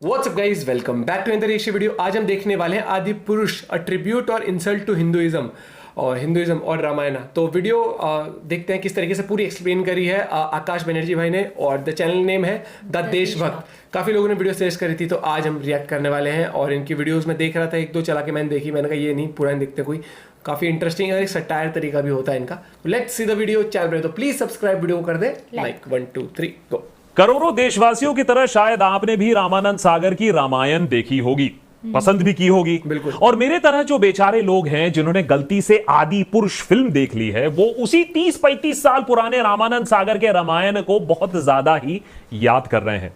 WhatsApp guys, welcome back to another video. आज हम देखने वाले हैं Adipurush, a tribute or insult to Hinduism और रामायण। तो वीडियो देखते हैं किस तरीके से पूरी एक्सप्लेन करी है आकाश बनर्जी भाई ने, और द चैनल नेम है द देशभक्त। काफ़ी लोगों ने वीडियो सजेस्ट करी थी, तो आज हम रिएक्ट करने वाले हैं। और इनकी वीडियोस में देख रहा था, एक दो चला के मैंने देखी, मैंने कहा ये नहीं पूरा नहीं देखते, कोई काफ़ी इंटरेस्टिंग है, एक सटायर तरीका भी होता है इनका। Let's see the video. Channel पे तो प्लीज सब्सक्राइब, वीडियो को कर दे लाइक। 1 2 3 गो। करोड़ों देशवासियों की तरह शायद आपने भी रामानंद सागर की रामायण देखी होगी, पसंद भी की होगी। बिल्कुल। और मेरे तरह जो बेचारे लोग हैं जिन्होंने गलती से आदि पुरुष फिल्म देख ली है, वो उसी 30-35 साल पुराने रामानंद सागर के रामायण को बहुत ज्यादा ही याद कर रहे हैं।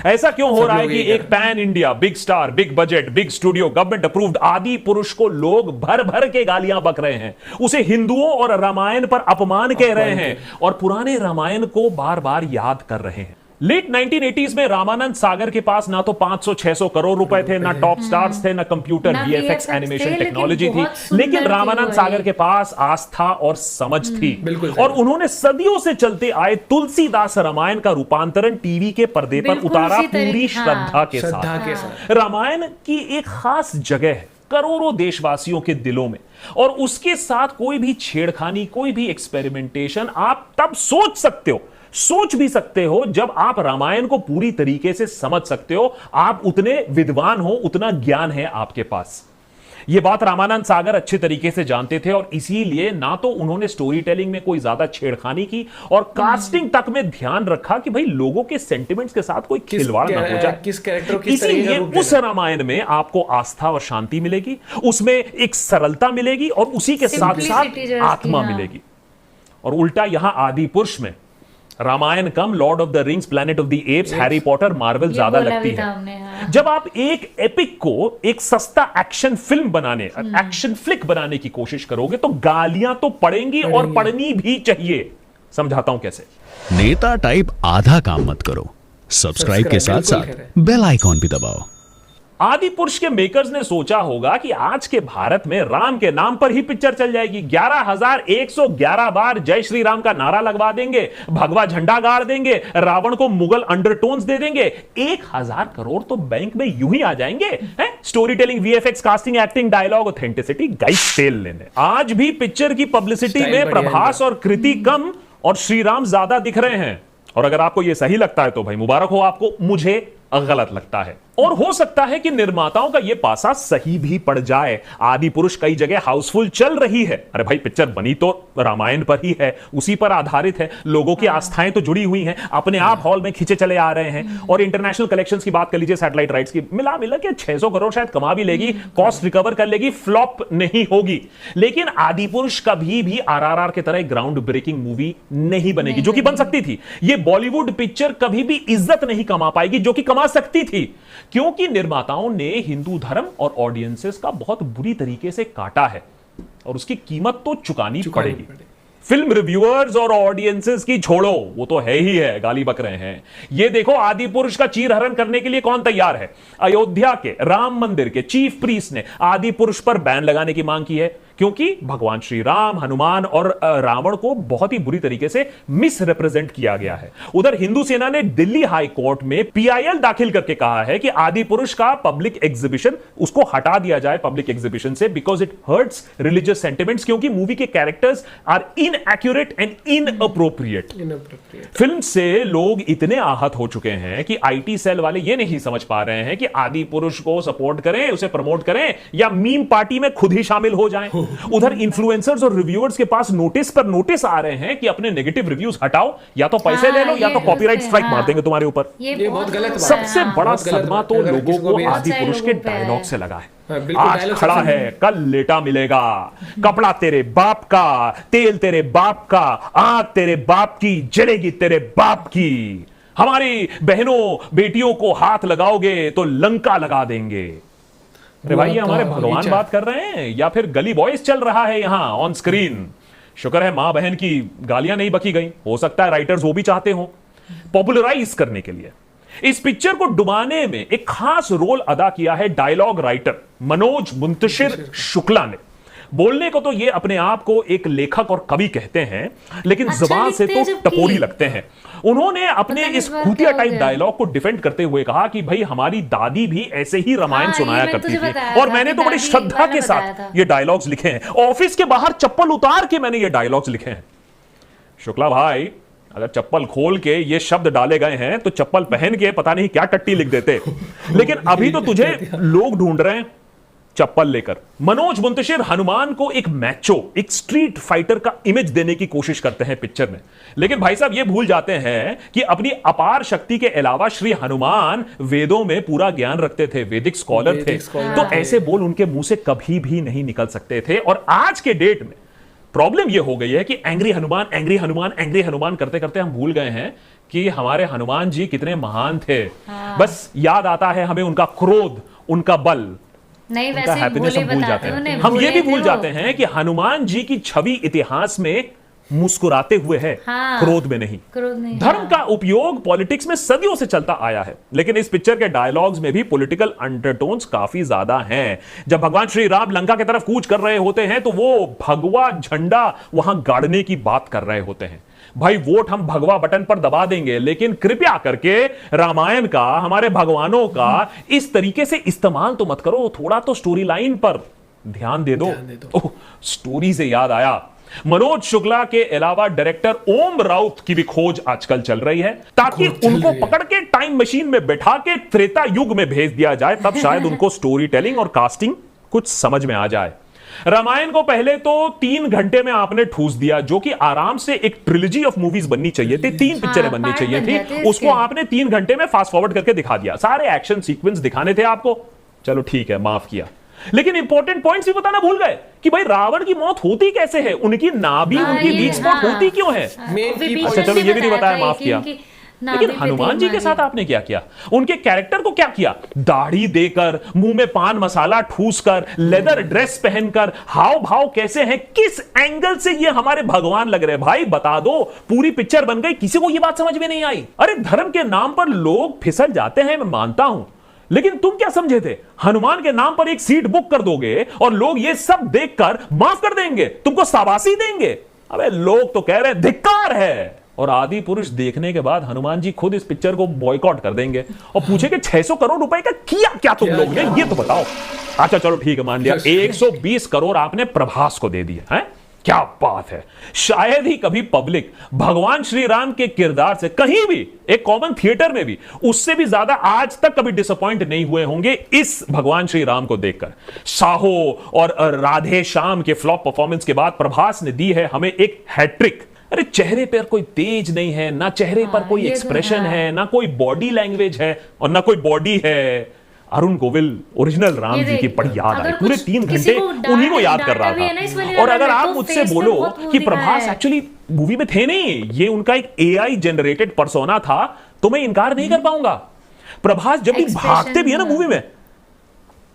ऐसा क्यों हो रहा है कि एक pan India big star, big budget, big studio, government approved आदि पुरुष को लोग भर भर के गालियां बक रहे हैं, उसे हिंदुओं और रामायण पर अपमान कह रहे हैं और पुराने रामायण को बार बार याद कर रहे हैं। लेट 1980s में रामानंद सागर के पास ना तो 500-600 करोड़ रुपए थे, ना टॉप स्टार्स थे, ना कंप्यूटर वीएफएक्स एनिमेशन टेक्नोलॉजी थी, लेकिन रामानंद सागर के पास आस्था और समझ थी। और उन्होंने सदियों से चलते आए तुलसीदास रामायण का रूपांतरण टीवी के पर्दे पर उतारा, पूरी श्रद्धा के साथ। रामायण की एक खास जगह है करोड़ों देशवासियों के दिलों में, और उसके साथ कोई भी छेड़खानी, कोई भी एक्सपेरिमेंटेशन आप तब सोच भी सकते हो जब आप रामायण को पूरी तरीके से समझ सकते हो, आप उतने विद्वान हो, उतना ज्ञान है आपके पास। यह बात रामानंद सागर अच्छे तरीके से जानते थे, और इसीलिए ना तो उन्होंने स्टोरी टेलिंग में कोई ज्यादा छेड़खानी की, और कास्टिंग तक में ध्यान रखा कि भाई लोगों के सेंटिमेंट्स के साथ कोई खिलवाड़ ना हो जाए। किस कैरेक्टर इसीलिए उस रामायण में आपको आस्था और शांति मिलेगी, उसमें एक सरलता मिलेगी, और उसी के साथ साथ आत्मा मिलेगी। और उल्टा यहां आदि पुरुष में रामायण कम, Lord of the Rings, Planet of the Apes, Harry Potter, Marvel ज्यादा लगती है। जब आप एक एपिक को एक सस्ता एक्शन फिल्म बनाने, एक्शन फ्लिक बनाने की कोशिश करोगे, तो गालियां तो पड़ेंगी और पड़नी भी चाहिए। समझाता हूं कैसे। नेता टाइप आधा काम मत करो, सब्सक्राइब के साथ साथ बेल आइकॉन भी दबाओ। आदि पुरुष के मेकर्स ने सोचा होगा कि आज के भारत में राम के नाम पर ही पिक्चर चल जाएगी। 11,111 बार जय श्री राम का नारा लगवा देंगे, भगवा झंडा गाड़ देंगे, रावण को मुगल अंडरटोन्स दे देंगे, 1,000 करोड़ तो बैंक में यूं ही आ जाएंगे। Story telling, VFX, casting, acting, dialogue, authenticity, guys तेल लेने। आज भी पिक्चर की पब्लिसिटी में प्रभास और कृति कम और श्री राम ज्यादा दिख रहे हैं। और अगर आपको यह सही लगता है तो भाई मुबारक हो आपको, मुझे गलत लगता है। और हो सकता है कि निर्माताओं का यह पासा सही भी पड़ जाए। आदि पुरुष कई जगह हाउसफुल चल रही है। अरे भाई पिक्चर बनी तो रामायण पर ही है, उसी पर आधारित है, लोगों की आस्थाएं तो जुड़ी हुई हैं, अपने आप हॉल में खींचे चले आ रहे हैं। और इंटरनेशनल कलेक्शंस की बात कर लीजिए, सैटेलाइट राइट्स की, मिला के 600 करोड़ शायद कमा भी लेगी, कॉस्ट रिकवर कर लेगी, फ्लॉप नहीं होगी। लेकिन आदि पुरुष कभी भी आरआरआर की तरह ग्राउंड ब्रेकिंग मूवी नहीं बनेगी, जो कि बन सकती थी। यह बॉलीवुड पिक्चर कभी भी इज्जत नहीं कमा पाएगी, जो कि कमा सकती थी, क्योंकि निर्माताओं ने हिंदू धर्म और ऑडियंसेस का बहुत बुरी तरीके से काटा है, और उसकी कीमत तो चुकानी पड़ेगी। फिल्म रिव्यूअर्स और ऑडियंसेस की छोड़ो, वो तो है ही है, गाली बक रहे हैं। ये देखो आदि पुरुष का चीरहरण करने के लिए कौन तैयार है। अयोध्या के राम मंदिर के चीफ प्रीस्ट ने आदि पुरुष पर बैन लगाने की मांग की है, क्योंकि भगवान श्री राम, हनुमान और रावण को बहुत ही बुरी तरीके से मिस रिप्रेजेंट किया गया है। उधर हिंदू सेना ने दिल्ली हाई कोर्ट में पीआईएल दाखिल करके कहा है कि आदि पुरुष का पब्लिक एग्जीबिशन, उसको हटा दिया जाए पब्लिक एग्जीबिशन से, because it hurts religious sentiments, क्योंकि मूवी के characters are inaccurate and inappropriate. Film से लोग इतने आहत हो चुके हैं कि आईटी सेल वाले ये नहीं समझ पा रहे हैं कि आदि पुरुष को सपोर्ट करें, उसे प्रमोट करें, या मीम पार्टी में खुद ही शामिल हो जाएं। उधर इन्फ्लुएंसर्स और रिव्यूअर्स के पास नोटिस पर नोटिस आ रहे हैं कि अपने नेगेटिव रिव्यूज हटाओ, या तो पैसे ले लो, या तो कॉपीराइट स्ट्राइक मार देंगे तुम्हारे ऊपर। ये बहुत गलत बात है। सबसे बड़ा सदमा तो लोगों को आदि पुरुष के डायलॉग से लगा है। आज खड़ा है, कल लेटा मिलेगा, कपड़ा तेरे बाप का, तेल तेरे बाप का, आग तेरे बाप की, जलेगी तेरे बाप की, हमारी बहनों बेटियों को हाथ लगाओगे तो लंका लगा देंगे। अरे भाई ये हमारे भगवान बात कर रहे हैं या फिर गली बॉयज चल रहा है यहां ऑन स्क्रीन। शुक्र है मां बहन की गालियां नहीं बकी गई, हो सकता है राइटर्स वो भी चाहते हो पॉपुलराइज करने के लिए। इस पिक्चर को डुबाने में एक खास रोल अदा किया है डायलॉग राइटर मनोज मुंतशिर शुक्ला ने। बोलने को तो ये अपने आप को एक लेखक और कवि कहते हैं, लेकिन जुबान से तो टपोरी लगते हैं। उन्होंने अपने इस खूतिया टाइप डायलॉग को डिफेंड करते हुए कहा कि भाई हमारी दादी भी ऐसे ही रामायण सुनाया करती थी, और मैंने तो बड़ी श्रद्धा के साथ ये डायलॉग्स लिखे हैं। ऑफिस के बाहर चप्पल उतार के मैंने ये डायलॉग्स लिखे हैं। शुक्ला भाई, अगर चप्पल खोल के ये शब्द डाले गए हैं तो चप्पल पहन के पता नहीं क्या टट्टी लिख देते, लेकिन अभी तो तुझे लोग ढूंढ रहे हैं चप्पल लेकर। मनोज मुंतशिर हनुमान को एक मैचो, एक स्ट्रीट फाइटर का इमेज देने की कोशिश करते हैं पिक्चर में, लेकिन भाई साहब ये भूल जाते हैं कि अपनी अपार शक्ति के अलावा श्री हनुमान वेदों में पूरा ज्ञान रखते थे, वैदिक स्कॉलर थे, तो ऐसे बोल उनके मुंह से कभी भी नहीं निकल सकते थे। और आज के डेट में प्रॉब्लम यह हो गई है कि angry Hanuman angry Hanuman angry Hanuman करते करते हम भूल गए हैं कि हमारे हनुमान जी कितने महान थे। बस याद आता है हमें उनका क्रोध, उनका बल, नहीं, उनका हैप्पीनेस हम भूल जाते हैं। हम ये भी भूल जाते हैं कि हनुमान जी की छवि इतिहास में मुस्कुराते हुए है, क्रोध में नहीं। धर्म का उपयोग पॉलिटिक्स में सदियों से चलता आया है, लेकिन इस पिक्चर के डायलॉग्स में भी पॉलिटिकल अंडरटोन्स काफी ज्यादा हैं। जब भगवान श्री राम लंका की तरफ कूच कर रहे होते हैं तो वो भगवा झंडा वहां गाड़ने की बात कर रहे होते हैं। भाई वोट हम भगवा बटन पर दबा देंगे, लेकिन कृपया करके रामायण का, हमारे भगवानों का इस तरीके से इस्तेमाल तो मत करो, थोड़ा तो स्टोरी लाइन पर ध्यान दे दो। स्टोरी से याद आया, मनोज शुक्ला के अलावा डायरेक्टर ओम राउत की भी खोज आजकल चल रही है, ताकि उनको पकड़ के टाइम मशीन में बैठा के त्रेता युग में भेज दिया जाए, तब शायद उनको स्टोरी टेलिंग और कास्टिंग कुछ समझ में आ जाए। रामायण को पहले तो 3 घंटे में आपने ठूस दिया, जो कि आराम से एक ट्रिलॉजी ऑफ मूवीज बननी चाहिए थी, 3 पिक्चरें बननी चाहिए थी, उसको आपने 3 घंटे में फास्ट फॉरवर्ड करके दिखा दिया। सारे एक्शन सीक्वेंस दिखाने थे आपको, चलो ठीक है, माफ किया, लेकिन इंपॉर्टेंट पॉइंट्स भी बताना भूल गए कि भाई रावण की मौत होती कैसे है, उनकी नाभि, उनकी वीक स्पॉट होती क्यों है। अच्छा चलो ये भी नहीं बताया, माफ किया। लेकिन हनुमान जी के साथ आपने क्या किया, उनके कैरेक्टर को क्या किया? दाढ़ी देकर, मुंह में पान मसाला ठूसकर, लेदर ड्रेस पहनकर, हाव भाव कैसे हैं, किस एंगल से ये हमारे भगवान लग रहे हैं? भाई बता दो, पूरी पिक्चर बन गई, किसी को ये बात समझ में नहीं आई। अरे धर्म के नाम पर लोग फिसल जाते हैं, मैं मानता हूं, लेकिन तुम क्या समझे थे हनुमान के नाम पर एक सीट बुक कर दोगे और लोग ये सब देखकर माफ कर देंगे, तुमको शाबाशी देंगे? अबे लोग तो कह रहे हैं धिक्कार है, और आदि पुरुष देखने के बाद हनुमान जी खुद इस पिक्चर को बॉयकॉट कर देंगे और पूछे कि 600 करोड़ रुपए का किया क्या तुम लोग ने, ये तो बताओ। अच्छा चलो ठीक है, मान लिया 120 करोड़ आपने प्रभास को दे दिए हैं, क्या बात है। शायद ही कभी पब्लिक भगवान श्री राम के किरदार से कहीं भी, एक कॉमन थिएटर में भी, उससे भी ज्यादा आज तक कभी डिसअपॉइंट नहीं हुए होंगे इस भगवान श्री राम को देखकर। साहो और राधे श्याम के फ्लॉप परफॉर्मेंस के बाद प्रभास ने दी है हमें एक हैट्रिक। अरे चेहरे पर कोई तेज नहीं है, ना चेहरे पर कोई एक्सप्रेशन है, ना कोई बॉडी लैंग्वेज है, और ना कोई बॉडी है। अरुण गोविल ओरिजिनल राम जी की बड़ी याद आई, पूरे 3 घंटे उन्हीं को याद कर रहा था। और अगर आप मुझसे बोलो कि प्रभास एक्चुअली मूवी में थे नहीं, ये उनका एक एआई जनरेटेड पर्सोना था, तो मैं इनकार नहीं कर पाऊंगा। प्रभास जब भी भागते भी है ना मूवी में,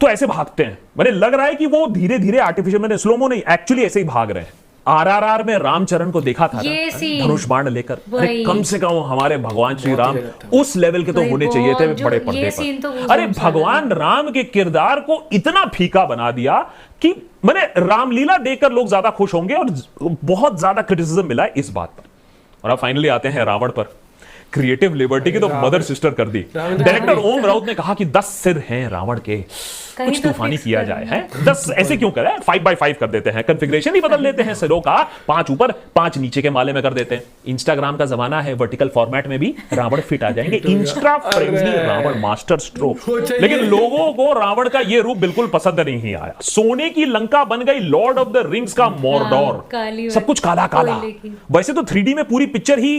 तो ऐसे भागते हैं, मैंने लग रहा है कि वो धीरे धीरे आर्टिफिशियल, मैंने स्लोमो नहीं, एक्चुअली ऐसे ही भाग रहे हैं। आरआरआर में रामचरण को देखा था धनुष बाण लेकर, कम से कम हमारे भगवान श्री राम उस लेवल के तो होने चाहिए थे बड़े पर्दे पर। अरे भगवान राम के किरदार को इतना फीका बना दिया कि मैंने रामलीला देखकर लोग ज्यादा खुश होंगे, और बहुत ज्यादा क्रिटिसिज्म मिला है इस बात पर। और अब फाइनली आते हैं रावण पर। क्रिएटिव लिबर्टी की तो मदर सिस्टर कर दी। डायरेक्टर ओम राउत ने कहा कि 10 सिर हैं रावण के, कुछ तूफानी किया जाए है। 10 ऐसे क्यों करें, 5x5 कर देते हैं, कॉन्फ़िगरेशन ही बदल देते हैं सिरों का, 5 ऊपर 5 नीचे के माले में कर देते हैं। इंस्टाग्राम का जमाना है, वर्टिकल फॉर्मेट में भी रावण फिट आ जाएंगे, insta friendly Ravan master stroke. लेकिन लोगों को रावण का ये रूप बिल्कुल पसंद नहीं आया। सोने की लंका बन गई लॉर्ड ऑफ द रिंग्स का मॉर्डोर, सब कुछ काला काला। वैसे तो 3D में पूरी पिक्चर ही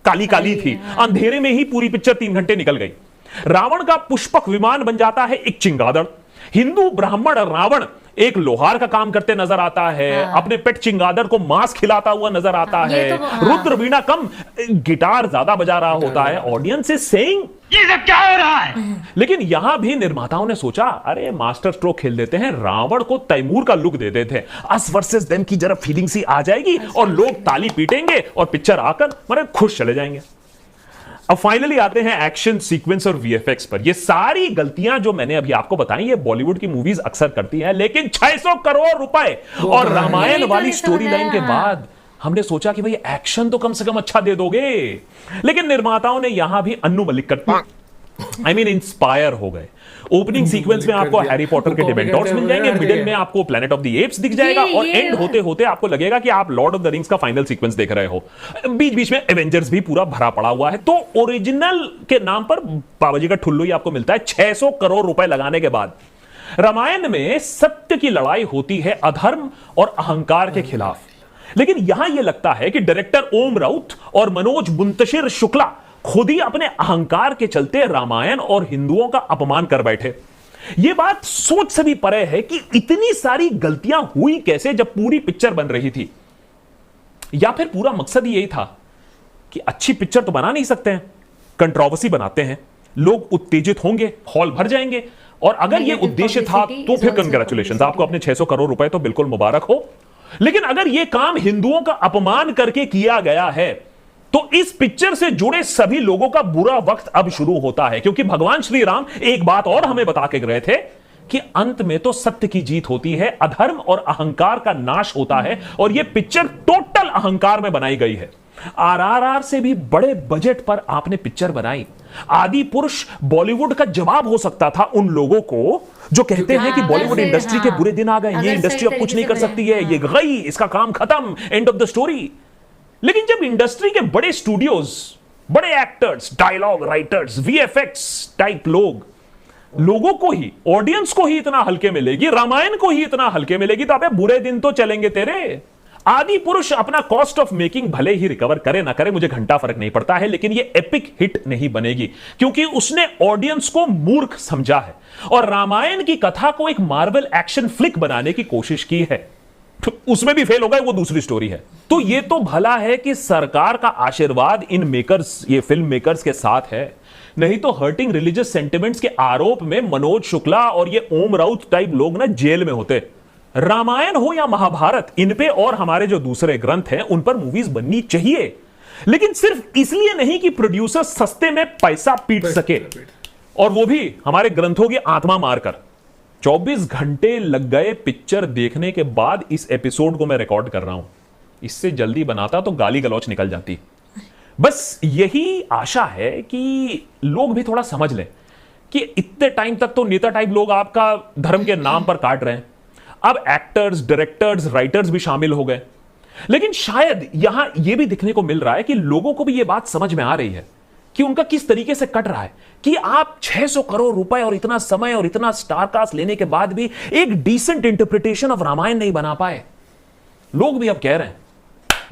काली काली थी, अंधेरे में ही पूरी पिक्चर 3 घंटे निकल गई। रावण का पुष्पक विमान बन जाता है एक चिंगादड़। हिंदू ब्राह्मण रावण एक लोहार का काम करते नजर आता है, अपने पेट चिंगादड़ को मांस खिलाता हुआ नजर आता है। रुद्र वीणा कम गिटार ज्यादा बजा रहा होता है। ऑडियंस इज सेइंग ये सब क्या हो रहा है। लेकिन यहां भी निर्माताओं ने सोचा, अरे मास्टर स्ट्रोक खेल देते हैं, रावण को तैमूर का लुक दे देते हैं, अस वर्सेस देम की जरा फीलिंग सी आ जाएगी और लोग ताली पीटेंगे और पिक्चर आकर खुश चले जाएंगे। अब फाइनली आते हैं एक्शन सीक्वेंस और वीएफएक्स पर। ये सारी गलतियां जो मैंने अभी आपको बताई ये बॉलीवुड की मूवीज अक्सर करती हैं, लेकिन 600 करोड़ रुपए और रामायण वाली स्टोरी लाइन के बाद हमने सोचा कि भाई एक्शन तो कम से कम अच्छा दे दोगे, लेकिन निर्माताओं ने यहां भी अन्नू मलिक इंस्पायर हो गए। ओपनिंग सीक्वेंस में आपको हैरी पॉटर के डिमेंटर्स मिल जाएंगे, मिडिल में आपको प्लेनेट ऑफ द एप्स दिख जाएगा और एंड होते होते आपको लगेगा कि आप लॉर्ड ऑफ द रिंग्स का फाइनल सीक्वेंस देख रहे हो। बीच बीच में एवेंजर्स भी पूरा भरा पड़ा हुआ है। तो ओरिजिनल के नाम पर बाबाजी का ठुल्लू ही आपको मिलता है 600 करोड़ रुपए लगाने के बाद। रामायण में सत्य की लड़ाई होती है अधर्म और अहंकार के खिलाफ, लेकिन यहां यह लगता है कि डायरेक्टर ओम राउत और मनोज मुंतशिर शुक्ला खुद ही अपने अहंकार के चलते रामायण और हिंदुओं का अपमान कर बैठे। यह बात सोच से भी परे है कि इतनी सारी गलतियां हुई कैसे जब पूरी पिक्चर बन रही थी, या फिर पूरा मकसद ही यही था कि अच्छी पिक्चर तो बना नहीं सकते हैं, कंट्रोवर्सी बनाते हैं, लोग उत्तेजित होंगे, हॉल भर जाएंगे। और अगर यह उद्देश्य था तो फिर कंग्रेचुलेशन, आपको अपने 600 करोड़ रुपए तो बिल्कुल मुबारक हो। लेकिन अगर यह काम हिंदुओं का अपमान करके किया गया है तो इस पिक्चर से जुड़े सभी लोगों का बुरा वक्त अब शुरू होता है, क्योंकि भगवान श्री राम एक बात और हमें बता के गए थे कि अंत में तो सत्य की जीत होती है, अधर्म और अहंकार का नाश होता है, और यह पिक्चर टोटल अहंकार में बनाई गई है। आरआरआर से भी बड़े बजट पर आपने पिक्चर बनाई। आदि पुरुष बॉलीवुड का जवाब हो सकता था उन लोगों को जो कहते हैं कि बॉलीवुड इंडस्ट्री के बुरे दिन आ गए, ये इंडस्ट्री अब कुछ नहीं कर सकती है, ये गई, इसका काम खत्म, एंड ऑफ द स्टोरी। लेकिन जब इंडस्ट्री के बड़े स्टूडियोज, बड़े actors, dialogue writers, VFX type लोगों को ही, ऑडियंस को ही इतना हल्के मिलेगी, रामायण को ही इतना हल्के मिलेगी, तो अबे बुरे दिन तो चलेंगे तेरे। आदि पुरुष अपना कॉस्ट ऑफ मेकिंग भले ही रिकवर करे ना करे, मुझे घंटा फर्क नहीं पड़ता है, लेकिन ये एपिक हिट नहीं बनेगी क्योंकि उसने ऑडियंस को मूर्ख समझा है और रामायण की कथा को एक मार्वल एक्शन फ्लिक बनाने की कोशिश की है। उसमें भी फेल हो गए, वो दूसरी स्टोरी है। तो ये तो भला है कि सरकार का आशीर्वाद इन मेकर्स, ये फिल्म मेकर्स के साथ है, नहीं तो हर्टिंग रिलीजियस सेंटिमेंट्स के आरोप में मनोज शुक्ला और ये ओम राउत टाइप लोग ना जेल में होते। रामायण हो या महाभारत, इन पे और हमारे जो दूसरे ग्रंथ हैं उन पर मूवीज बननी चाहिए, लेकिन सिर्फ इसलिए नहीं कि प्रोड्यूसर सस्ते में पैसा पीट सके, और वो भी हमारे ग्रंथों की आत्मा मारकर। 24 घंटे लग गए पिक्चर देखने के बाद इस एपिसोड को मैं रिकॉर्ड कर रहा हूं। इससे जल्दी बनाता तो गाली गलौच निकल जाती। बस यही आशा है कि लोग भी थोड़ा समझ लें कि इतने टाइम तक तो नेता टाइप लोग आपका धर्म के नाम पर काट रहे हैं, अब एक्टर्स, डायरेक्टर्स, राइटर्स भी शामिल हो गए। लेकिन शायद यहां यह भी दिखने को मिल रहा है कि लोगों को भी यह बात समझ में आ रही है कि उनका किस तरीके से कट रहा है कि आप 600 करोड़ रुपए और इतना समय और इतना स्टार कास्ट लेने के बाद भी एक डिसेंट इंटरप्रिटेशन ऑफ रामायण नहीं बना पाए। लोग भी अब कह रहे हैं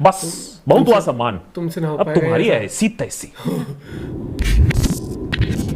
बस बहुत हुआ सम्मान, तुमसे ना हो अब तुम्हारी है ऐसी तैसी।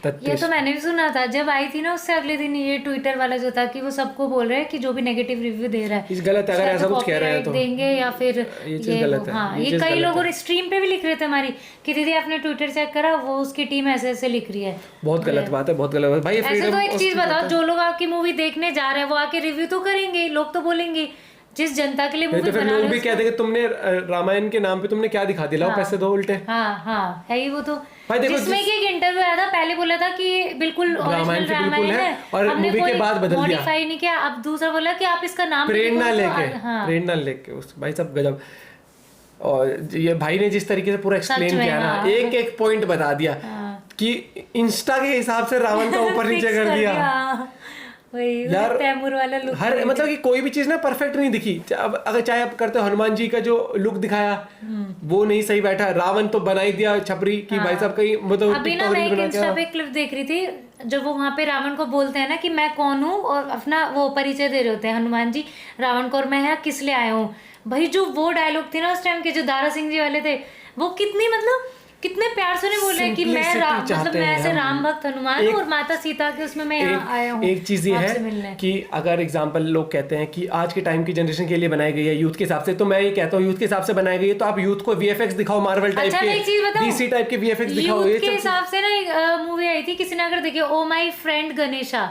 ये तो मैंने भी सुना था जब आई थी ना, उससे अगले दिन ये ट्विटर वाला जो था कि वो सबको बोल रहे हैं कि जो भी नेगेटिव रिव्यू दे रहा है इस गलत है, अगर ऐसा कुछ कह रहे हैं तो देंगे या फिर ये गलत है। हाँ, ये कई लोगों ने स्ट्रीम पे भी लिख रहे थे हमारी कि दीदी आपने ट्विटर चेक करा, वो उसकी टीम ऐसे ऐसे लिख रही है। बहुत गलत बात है, बहुत गलत बात भाई। ऐसे तो एक चीज बताओ, जो लोग आपकी मूवी देखने जा रहे हैं वो आके रिव्यू तो करेंगे, लोग तो बोलेंगे जिस जनता के लिए मूवी बना रहे लोग भी कहते हैं कि तुमने रामायण के नाम पे तुमने क्या दिखा दिया, लाओ पैसे दो उल्टे। हाँ है ही वो तो। जिसमें कि एक इंटरव्यू आया था, पहले बोला था कि बिल्कुल ओरिजिनल रामायण है और मूवी के बाद बदल दिया, मॉडिफाई नहीं किया। अब दूसरा बोला कि आप इसका नाम प्रेरणा लेके उस भाई सब गजब। और ये भाई ने जिस तरीके से पूरा एक्सप्लेन किया ना, एक एक पॉइंट बता दिया कि इंस्टा के हिसाब से रावण का ऊपर नीचे कर दिया यार, तैमूर वाला लुक। हर मतलब कि कोई भी चीज ना परफेक्ट नहीं दिखी। अब अगर चाहे आप करते हो, हनुमान जी का जो लुक दिखाया वो नहीं सही बैठा, रावण तो बना ही दिया छपरी की भाई साहब कहीं मतलब। अभी ना मैं एक इंस्टा पे क्लिप देख रही थी जब वो वहां पे रावण को बोलते हैं ना कि मैं कौन हूँ, और अपना वो परिचय दे रहे होते हैं हनुमान जी रावण को, और मैं यहाँ किस लिए आया हूँ। भाई जो वो डायलॉग थे ना उस टाइम के, जो दारा सिंह जी वाले थे, वो कितने प्यार से बोले कि मैं मतलब मैं ऐसे राम भक्त हनुमान हूँ और माता सीता के उसमें मैं यहाँ आया हूँ। एक चीज ये है कि अगर एग्जांपल लोग कहते हैं कि आज के टाइम की जनरेशन के लिए बनाई गई है यूथ के हिसाब से, तो मैं ये कहता हूँ यूथ के हिसाब से बनाई गई है तो आप यूथ को वीएफएक्स दिखाओ, मार्वल टाइप के, डीसी टाइप के वीएफएक्स दिखाओ। यूथ के हिसाब से ना एक मूवी आई थी, किसी ने अगर देखी, ओ माय फ्रेंड गणेशा,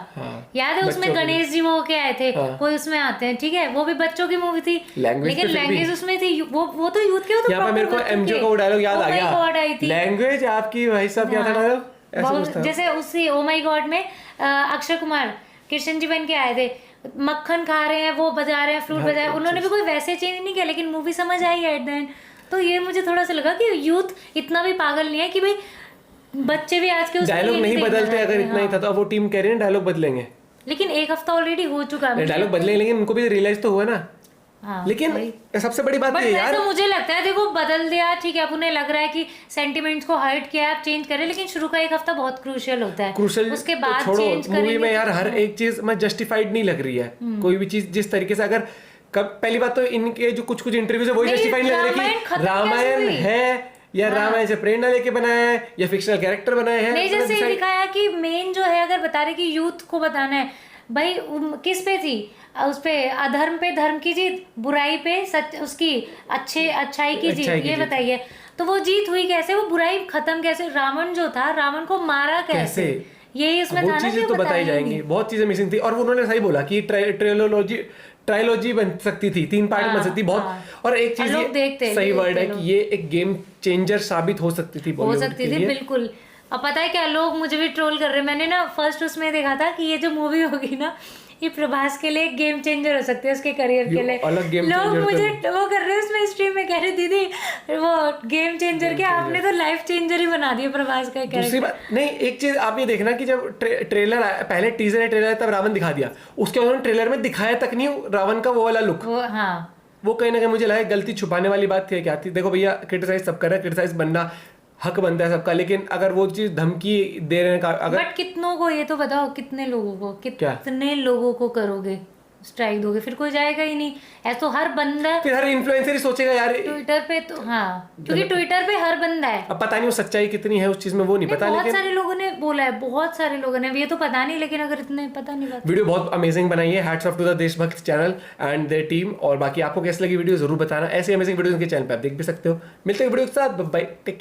याद है उसमें बच्चों के गणेश जी वो के आए थे, हाँ। कोई उसमें आते हैं, ठीक है, वो भी बच्चों की मूवी थी, Language लेकिन तो फिर भी- लैंग्वेज उसमें थी, वो तो यूथ के, वो तो यहाँ पे मेरे को proper बच्चों एमजे के। का वो डायलॉग याद Oh आ my God आई गया, थी। लैंग्वेज आपकी भाई साहब क्या था हाँ। डायलॉग, ऐसा बहुत- कुछ था। जैसे उसी ओ माई गॉड में अक्षय कुमार कृष्ण जी बन के आए थे, मक्खन खा रहे हैं, वो बजा रहे हैं, फ्लूट बजा रहे हैं, उन्होंने भी कोई वैसे चेंज नहीं किया, लेकिन मूवी समझ आई एट द एंड। तो ये मुझे थोड़ा सा लगा कि यूथ इतना भी पागल नहीं है कि भाई बच्चे भी आज के उसमें डायलॉग ये नहीं देखना बदलते, चाहते अगर हैं, इतना ही हाँ। था तो अब वो टीम कह रही है डायलॉग बदलेंगे, लेकिन एक हफ्ता ऑलरेडी हो चुका है, डायलॉग बदलेंगे, लेकिन उनको भी रियलाइज तो हुआ ना। हाँ, लेकिन वही। सबसे बड़ी बात बट ये है यार, वैसे मुझे लगता है देखो बदल दिया, ठीक है, अब उन्हें लग रहा है कि सेंटिमेंट्स को हर्ट किया, आप चेंज करें, लेकिन शुरू का एक हफ्ता बहुत क्रूशियल होता है, क्रूशल उसके बाद छोड़ो, चेंज मूवी करेंगे में यार तो- हर एक चीज मैं जस्टिफाइड नहीं लग रही है, कोई भी चीज जिस तरीके से, अगर कब पहली बात तो इनके जो कुछ कुछ इंटरव्यूज है वही नहीं, जस्टिफाइड नहीं लग रही रामायण कि खत्म कैसे रामायण हुई? है या रामायण से प्रेरणा लेके बनाया है या फिक्शनल कैरेक्टर बनाए हैं, नहीं, मतलब जैसे decide- दिखाया कि मेन जो है, अगर बता रहे कि यूथ को बताना है भाई, किस पे थी, उस पे अधर्म पे धर्म की जीत, बुराई पे सच, उसकी अच्छाई की जीत, अच्छाई की ये जीत। बताइए। तो वो जीत हुई कैसे, वो बुराई खत्म कैसे, रावण जो था, रावण को मारा कैसे, यही उसमें वो था ना, चीजें कि तो बताई बताया ही जाएंगी, नहीं। बहुत चीजें मिसिंग थी, और वो उन्होंने सही बोला कि ट्रायलॉजी बन सकती थी, 3 पार्ट बन हाँ, सकती बहुत, हाँ। और एक चीज लोग देखते ये हैं, सही वर्ड है देखते कि ये एक गेम चेंजर साबित हो सकती थी हो बॉलीवुड सकती के थी लिए। बिल्कुल। अब पता है क्या, लोग मुझे भी ट्रोल कर रहे हैं, मैंने ना फर्स्ट उसमें देखा था कि ये जो मूवी होगी ना, ये प्रभास के लिए गेम चेंजर हो सकती है, उसके करियर के ये लिए। अलग game लोग changer मुझे वो कर रहे हैं उसमें स्ट्रीम में, कह रहे दीदी वो गेम चेंजर के, आपने तो लाइफ चेंजर ही बना दिया प्रभास का दूसरी कैरेक्टर। बात नहीं, एक चीज आप ये देखना कि जब ट्रेलर आया, पहले टीजर या ट्रेलर तब रावण दिखा दिया, उसके बाद उन्होंने ट्रेलर में दिखाया तक नहीं रावण का वो वाला लुक, वो हाँ, वो कहीं ना कहीं मुझे लगा गलती छुपाने वाली बात थी क्या थी। देखो भैया, क्रिटिसाइज सब कर रहे हैं, क्रिटिसाइज बनना हक बनता है सबका, लेकिन अगर वो चीज धमकी दे रहे हैं अगर, बट कितनों को, ये तो बताओ कितने लोगों को, क्या? कितने लोगों को करोगे स्ट्राइक दोगे, फिर कोई जाएगा ही नहीं। ऐसा तो हर बंदा फिर हर इन्फ्लुएंसर ही सोचेगा यार, ट्विटर पे, तो हाँ, क्योंकि ट्विटर पे हर बंदा है। अब पता नहीं वो सच्चाई कितनी है उस चीज में, वो नहीं पता, बहुत लेकिन सारे लोगों ने बोला है, बहुत सारे लोगों ने, ये तो पता नहीं, लेकिन अगर इतने पता नहीं बात। वीडियो बहुत अमेजिंग बनाई है, हैट्स ऑफ टू द देशभक्त चैनल एंड देयर टीम। और बाकी आपको कैसी लगी वीडियो जरूर बताना, ऐसी अमेजिंग वीडियो उनके चैनल पे आप देख भी सकते हो। मिलते हैं वीडियो के साथ, बाय, टेक केयर।